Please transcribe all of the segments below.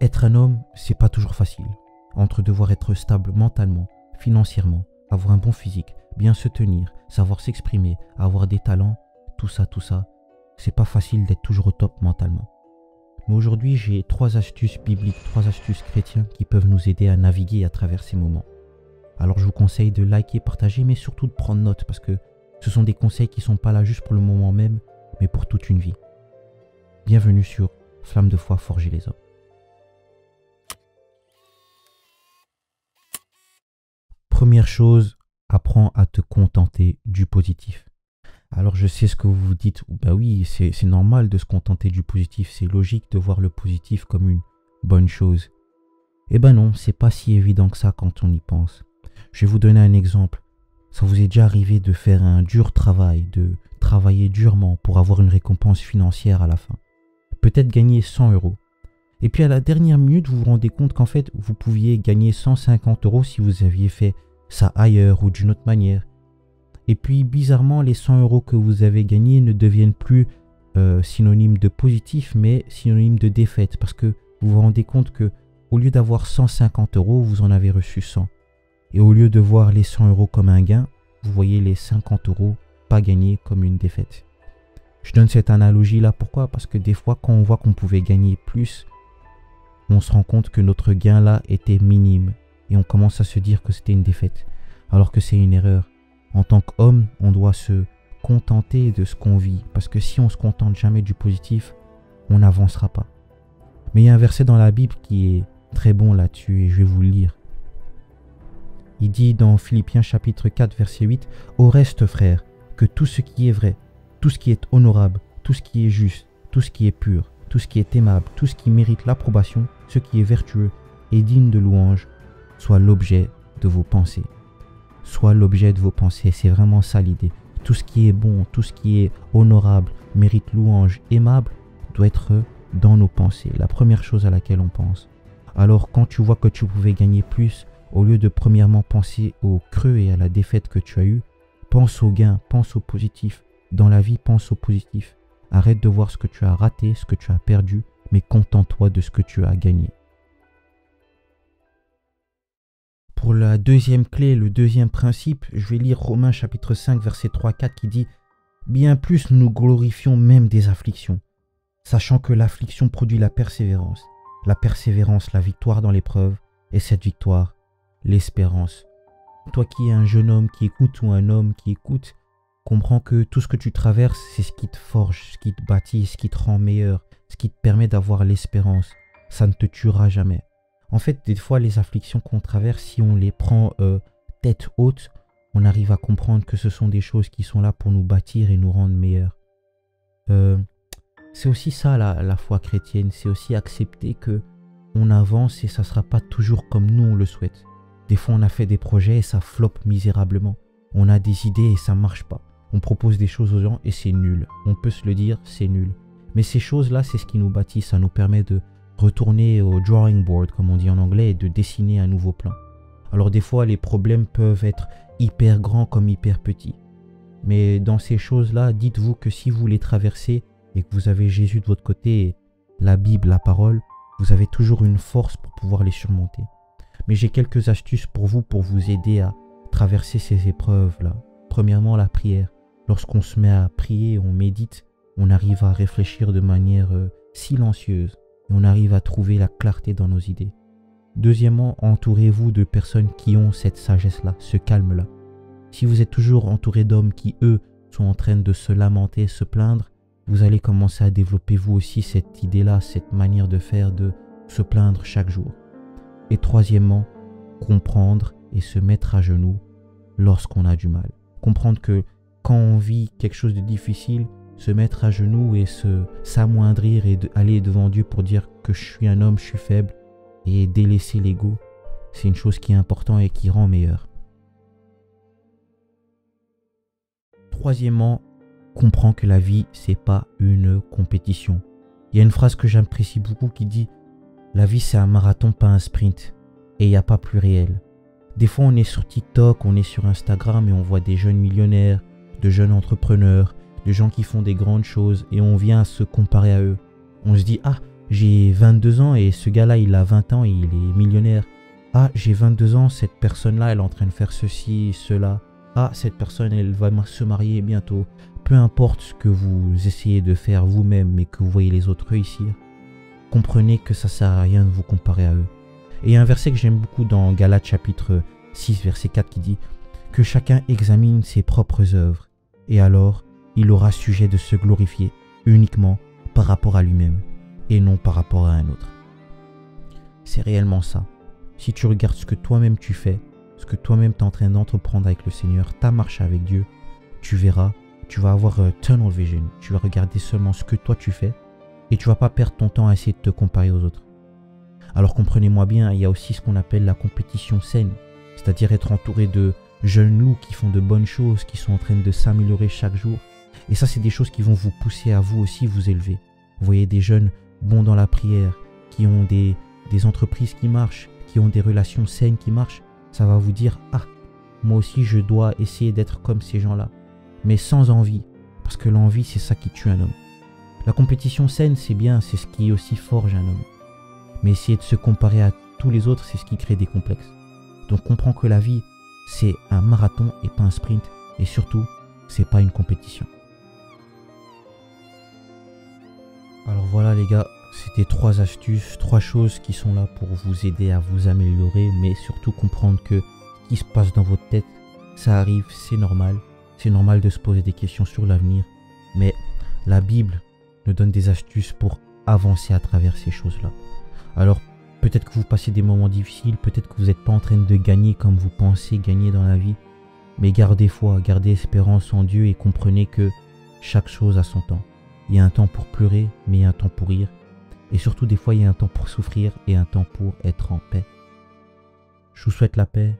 Être un homme, c'est pas toujours facile. Entre devoir être stable mentalement, financièrement, avoir un bon physique, bien se tenir, savoir s'exprimer, avoir des talents, tout ça, c'est pas facile d'être toujours au top mentalement. Mais aujourd'hui, j'ai 3 astuces bibliques, 3 astuces chrétiennes qui peuvent nous aider à naviguer à travers ces moments. Alors je vous conseille de liker, partager, mais surtout de prendre note parce que ce sont des conseils qui sont pas là juste pour le moment même, mais pour toute une vie. Bienvenue sur Flamme de foi, forger les hommes. Première chose, apprends à te contenter du positif. Alors je sais ce que vous vous dites, bah oui, c'est normal de se contenter du positif, c'est logique de voir le positif comme une bonne chose. Eh ben non, c'est pas si évident que ça quand on y pense. Je vais vous donner un exemple. Ça vous est déjà arrivé de faire un dur travail, de travailler durement pour avoir une récompense financière à la fin. Peut-être gagner 100 €. Et puis à la dernière minute, vous vous rendez compte qu'en fait, vous pouviez gagner 150 € si vous aviez fait ça ailleurs ou d'une autre manière. Et puis bizarrement, les 100 € que vous avez gagnés ne deviennent plus synonymes de positif, mais synonymes de défaite. Parce que vous vous rendez compte que au lieu d'avoir 150 €, vous en avez reçu 100. Et au lieu de voir les 100 € comme un gain, vous voyez les 50 € pas gagnés comme une défaite. Je donne cette analogie-là, pourquoi? Parce que des fois, quand on voit qu'on pouvait gagner plus, on se rend compte que notre gain-là était minime. Et on commence à se dire que c'était une défaite, alors que c'est une erreur. En tant qu'homme, on doit se contenter de ce qu'on vit, parce que si on ne se contente jamais du positif, on n'avancera pas. Mais il y a un verset dans la Bible qui est très bon là-dessus, et je vais vous le lire. Il dit dans Philippiens chapitre 4, verset 8, « Au reste, frères, que tout ce qui est vrai, tout ce qui est honorable, tout ce qui est juste, tout ce qui est pur, tout ce qui est aimable, tout ce qui mérite l'approbation, ce qui est vertueux et digne de louange, soit l'objet de vos pensées. » Soit l'objet de vos pensées, c'est vraiment ça l'idée. Tout ce qui est bon, tout ce qui est honorable, mérite louange, aimable, doit être dans nos pensées. La première chose à laquelle on pense. Alors quand tu vois que tu pouvais gagner plus, au lieu de premièrement penser au creux et à la défaite que tu as eue, pense au gain, pense au positif. Dans la vie, pense au positif. Arrête de voir ce que tu as raté, ce que tu as perdu, mais contente-toi de ce que tu as gagné. Pour la deuxième clé, le deuxième principe, je vais lire Romains chapitre 5, verset 3-4 qui dit « Bien plus nous glorifions même des afflictions, sachant que l'affliction produit la persévérance, la victoire dans l'épreuve, et cette victoire, l'espérance. » Toi qui es un jeune homme qui écoute ou un homme qui écoute, comprends que tout ce que tu traverses, c'est ce qui te forge, ce qui te bâtit, ce qui te rend meilleur, ce qui te permet d'avoir l'espérance. Ça ne te tuera jamais. En fait, des fois, les afflictions qu'on traverse, si on les prend tête haute, on arrive à comprendre que ce sont des choses qui sont là pour nous bâtir et nous rendre meilleurs. C'est aussi ça la foi chrétienne, c'est aussi accepter que on avance et ça ne sera pas toujours comme nous on le souhaite. Des fois, on a fait des projets et ça floppe misérablement. On a des idées et ça ne marche pas. On propose des choses aux gens et c'est nul. On peut se le dire, c'est nul. Mais ces choses-là, c'est ce qui nous bâtit, ça nous permet de retourner au drawing board, comme on dit en anglais, et de dessiner un nouveau plan. Alors des fois, les problèmes peuvent être hyper grands comme hyper petits. Mais dans ces choses-là, dites-vous que si vous les traversez et que vous avez Jésus de votre côté, et la Bible, la parole, vous avez toujours une force pour pouvoir les surmonter. Mais j'ai quelques astuces pour vous aider à traverser ces épreuves-là. Premièrement, la prière. Lorsqu'on se met à prier, on médite, on arrive à réfléchir de manière silencieuse. Et on arrive à trouver la clarté dans nos idées. Deuxièmement, entourez-vous de personnes qui ont cette sagesse-là, ce calme-là. Si vous êtes toujours entouré d'hommes qui, eux, sont en train de se lamenter, se plaindre, vous allez commencer à développer vous aussi cette idée-là, cette manière de faire, de se plaindre chaque jour. Et troisièmement, comprendre et se mettre à genoux lorsqu'on a du mal. Comprendre que quand on vit quelque chose de difficile, se mettre à genoux et s'amoindrir et aller devant Dieu pour dire que je suis un homme, je suis faible et délaisser l'ego, c'est une chose qui est importante et qui rend meilleur. Troisièmement, comprends que la vie, c'est pas une compétition. Il y a une phrase que j'apprécie beaucoup qui dit « La vie, c'est un marathon, pas un sprint. » Et il n'y a pas plus réel. Des fois, on est sur TikTok, on est sur Instagram et on voit des jeunes millionnaires, de jeunes entrepreneurs, de gens qui font des grandes choses et on vient se comparer à eux. On se dit « Ah, j'ai 22 ans et ce gars-là, il a 20 ans et il est millionnaire. Ah, j'ai 22 ans, cette personne-là, elle est en train de faire ceci, cela. Ah, cette personne, elle va se marier bientôt. Peu importe ce que vous essayez de faire vous-même, mais que vous voyez les autres réussir, comprenez que ça ne sert à rien de vous comparer à eux. Et il y a un verset que j'aime beaucoup dans Galates chapitre 6, verset 4 qui dit que chacun examine ses propres œuvres, et alors il aura sujet de se glorifier uniquement par rapport à lui-même, et non par rapport à un autre. C'est réellement ça. Si tu regardes ce que toi-même tu fais, ce que toi-même tu es en train d'entreprendre avec le Seigneur, ta marche avec Dieu, tu verras, tu vas avoir tunnel vision. Tu vas regarder seulement ce que toi tu fais et tu vas pas perdre ton temps à essayer de te comparer aux autres. Alors comprenez-moi bien, il y a aussi ce qu'on appelle la compétition saine, c'est-à-dire être entouré de jeunes loups qui font de bonnes choses, qui sont en train de s'améliorer chaque jour. Et ça, c'est des choses qui vont vous pousser à vous aussi vous élever. Vous voyez des jeunes bons dans la prière, qui ont des entreprises qui marchent, qui ont des relations saines qui marchent. Ça va vous dire, ah, moi aussi je dois essayer d'être comme ces gens-là. Mais sans envie, parce que l'envie, c'est ça qui tue un homme. La compétition saine, c'est bien, c'est ce qui aussi forge un homme. Mais essayer de se comparer à tous les autres, c'est ce qui crée des complexes. Donc comprends que la vie, c'est un marathon et pas un sprint. Et surtout, c'est pas une compétition. Alors voilà les gars, c'était 3 astuces, 3 choses qui sont là pour vous aider à vous améliorer, mais surtout comprendre que ce qui se passe dans votre tête, ça arrive, c'est normal. C'est normal de se poser des questions sur l'avenir, mais la Bible nous donne des astuces pour avancer à travers ces choses-là. Alors peut-être que vous passez des moments difficiles, peut-être que vous n'êtes pas en train de gagner comme vous pensez gagner dans la vie, mais gardez foi, gardez espérance en Dieu et comprenez que chaque chose a son temps. Il y a un temps pour pleurer, mais il y a un temps pour rire. Et surtout, des fois, il y a un temps pour souffrir et un temps pour être en paix. Je vous souhaite la paix,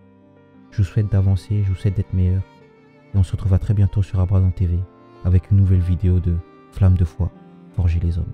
je vous souhaite d'avancer, je vous souhaite d'être meilleur. Et on se retrouvera très bientôt sur Abraham TV avec une nouvelle vidéo de Flamme de foi, forger les hommes.